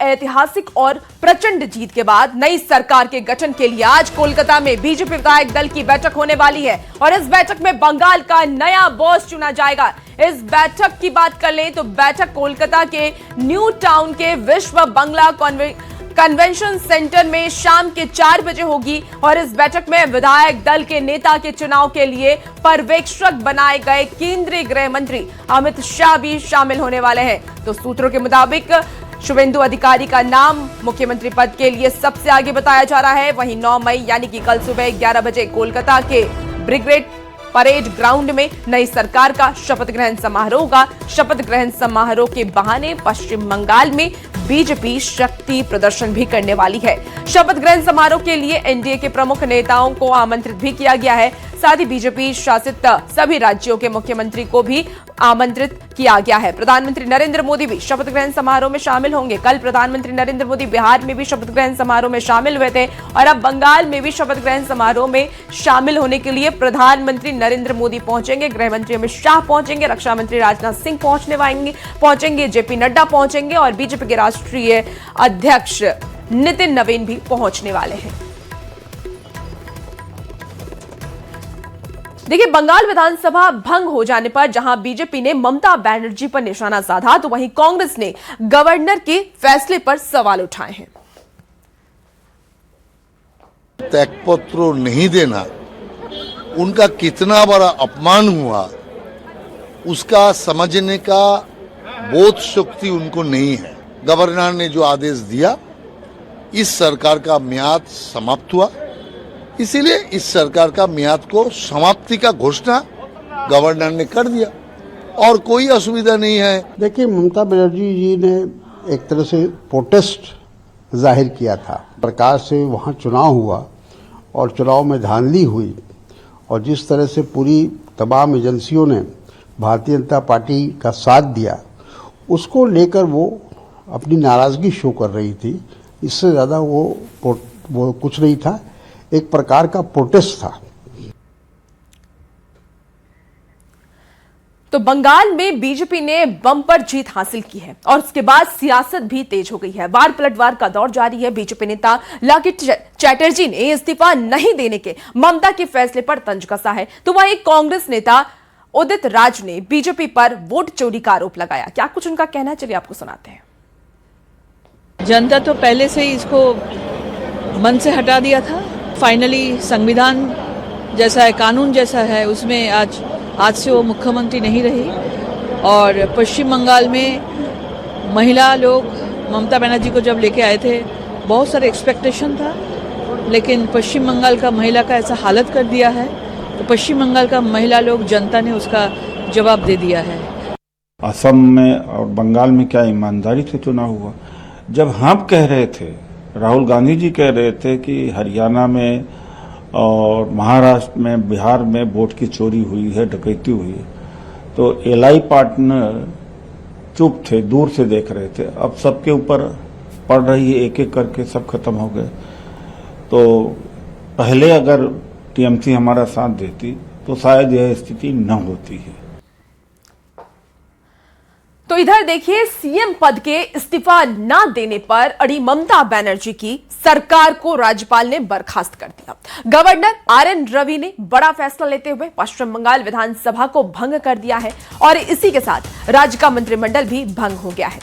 ऐतिहासिक और प्रचंड जीत के बाद नई सरकार के गठन के लिए आज कोलकाता में बीजेपी विधायक दल की बैठक होने वाली है और इस बैठक में बंगाल का नया बॉस चुना जाएगा। इस बैठक की बात कर लें तो बैठक कोलकाता के न्यू टाउन के विश्व बंगला कन्वेंशन सेंटर में शाम के 4 बजे होगी और इस बैठक में विधायक दल के नेता के चुनाव के लिए पर्यवेक्षक बनाए गए केंद्रीय गृह मंत्री अमित शाह भी शामिल होने वाले हैं। तो सूत्रों के मुताबिक शुभेंदु अधिकारी का नाम मुख्यमंत्री पद के लिए सबसे आगे बताया जा रहा है। वहीं 9 मई यानी कि कल सुबह 11 बजे कोलकाता के ब्रिगेड परेड ग्राउंड में नई सरकार का शपथ ग्रहण समारोह होगा। शपथ ग्रहण समारोह के बहाने पश्चिम बंगाल में बीजेपी शक्ति प्रदर्शन भी करने वाली है। शपथ ग्रहण समारोह के लिए एनडीए के प्रमुख नेताओं को आमंत्रित भी किया गया है। साथ ही बीजेपी शासित सभी राज्यों के मुख्यमंत्री को भी आमंत्रित किया गया है। प्रधानमंत्री नरेंद्र मोदी भी शपथ ग्रहण समारोह में शामिल होंगे। कल प्रधानमंत्री नरेंद्र मोदी बिहार में भी शपथ ग्रहण समारोह में शामिल हुए थे और अब बंगाल में भी शपथ ग्रहण समारोह में शामिल होने के लिए प्रधानमंत्री नरेंद्र मोदी पहुंचेंगे, गृह मंत्री अमित शाह पहुंचेंगे, रक्षा मंत्री राजनाथ सिंह पहुंचेंगे, जेपी नड्डा पहुंचेंगे और बीजेपी के राष्ट्रीय अध्यक्ष नितिन नवीन भी पहुंचने वाले हैं। देखिए, बंगाल विधानसभा भंग हो जाने पर जहां बीजेपी ने ममता बनर्जी पर निशाना साधा तो वहीं कांग्रेस ने गवर्नर के फैसले पर सवाल उठाए हैं। त्यागपत्र नहीं देना उनका कितना बड़ा अपमान हुआ उसका समझने का बोध शक्ति उनको नहीं है। गवर्नर ने जो आदेश दिया, इस सरकार का म्याद समाप्त हुआ, इसीलिए इस सरकार का म्याद को समाप्ति का घोषणा गवर्नर ने कर दिया और कोई असुविधा नहीं है। देखिए, ममता बनर्जी जी ने एक तरह से प्रोटेस्ट जाहिर किया था। प्रकार से वहाँ चुनाव हुआ और चुनाव में धांधली हुई और जिस तरह से पूरी तमाम एजेंसियों ने भारतीय जनता पार्टी का साथ दिया, उसको लेकर वो अपनी नाराजगी शो कर रही थी। इससे ज़्यादा वो कुछ नहीं था, एक प्रकार का प्रोटेस्ट था। तो बंगाल में बीजेपी ने बम्पर जीत हासिल की है और उसके बाद सियासत भी तेज हो गई है। वार पलटवार का दौर जारी है। बीजेपी नेता लालकृष्ण चैटर्जी ने इस्तीफा नहीं देने के ममता के फैसले पर तंज कसा है, तो वहीं कांग्रेस नेता उदित राज ने बीजेपी पर वोट चोरी का आरोप लगाया। क्या कुछ उनका कहना है, चलिए आपको सुनाते हैं। जनता तो पहले से ही इसको मन से हटा दिया था। फाइनली संविधान जैसा है, कानून जैसा है, उसमें आज से वो मुख्यमंत्री नहीं रही और पश्चिम बंगाल में महिला लोग ममता बनर्जी को जब लेके आए थे, बहुत सारे एक्सपेक्टेशन था, लेकिन पश्चिम बंगाल का महिला का ऐसा हालत कर दिया है तो पश्चिम बंगाल का महिला लोग, जनता ने उसका जवाब दे दिया है। असम में और बंगाल में क्या ईमानदारी से चुनाव हुआ? जब हम कह रहे थे, राहुल गांधी जी कह रहे थे कि हरियाणा में और महाराष्ट्र में, बिहार में वोट की चोरी हुई है, डकैती हुई है, तो एलआई पार्टनर चुप थे, दूर से देख रहे थे। अब सबके ऊपर पड़ रही है, एक एक करके सब खत्म हो गए। तो पहले अगर टीएमसी हमारा साथ देती तो शायद यह स्थिति न होती है। तो इधर देखिए, सीएम पद के इस्तीफा ना देने पर अड़ी ममता बनर्जी की सरकार को राज्यपाल ने बर्खास्त कर दिया। गवर्नर आरएन रवि ने बड़ा फैसला लेते हुए पश्चिम बंगाल विधानसभा को भंग कर दिया है और इसी के साथ राज्य का मंत्रिमंडल भी भंग हो गया है।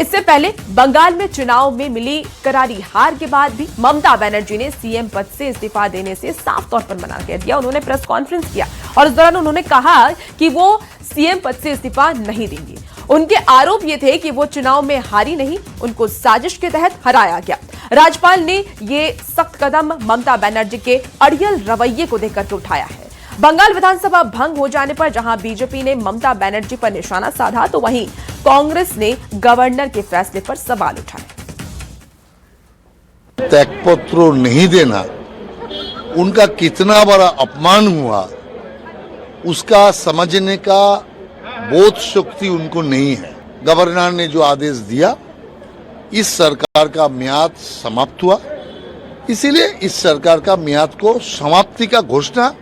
इससे पहले बंगाल में चुनाव में मिली करारी हार के बाद भी ममता बनर्जी ने सीएम पद से इस्तीफा देने से साफ तौर पर मना कर दिया। उन्होंने प्रेस कॉन्फ्रेंस किया और इस दौरान उन्होंने कहा कि वो सीएम पद से इस्तीफा नहीं देंगी। उनके आरोप ये थे कि वो चुनाव में हारी नहीं, उनको साजिश के तहत हराया गया। राज्यपाल ने ये सख्त कदम ममता बनर्जी के अड़ियल रवैये को देखकर के उठाया है। बंगाल विधानसभा भंग हो जाने पर जहां बीजेपी ने ममता बनर्जी पर निशाना साधा तो वहीं कांग्रेस ने गवर्नर के फैसले पर सवाल उठाए। त्यागपत्र नहीं देना उनका कितना बड़ा अपमान हुआ उसका समझने का बोध शक्ति उनको नहीं है। गवर्नर ने जो आदेश दिया, इस सरकार का म्याद समाप्त हुआ, इसीलिए इस सरकार का म्याद को समाप्ति का घोषणा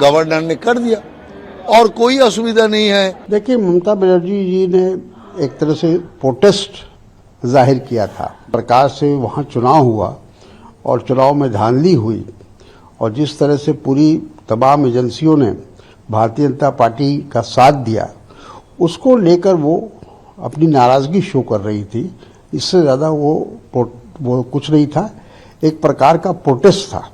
गवर्नर ने कर दिया और कोई असुविधा नहीं है। देखिए, ममता बनर्जी जी ने एक तरह से प्रोटेस्ट जाहिर किया था। प्रकार से वहाँ चुनाव हुआ और चुनाव में धांधली हुई और जिस तरह से पूरी तमाम एजेंसियों ने भारतीय जनता पार्टी का साथ दिया, उसको लेकर वो अपनी नाराजगी शो कर रही थी। इससे ज़्यादा वो कुछ नहीं था, एक प्रकार का प्रोटेस्ट था।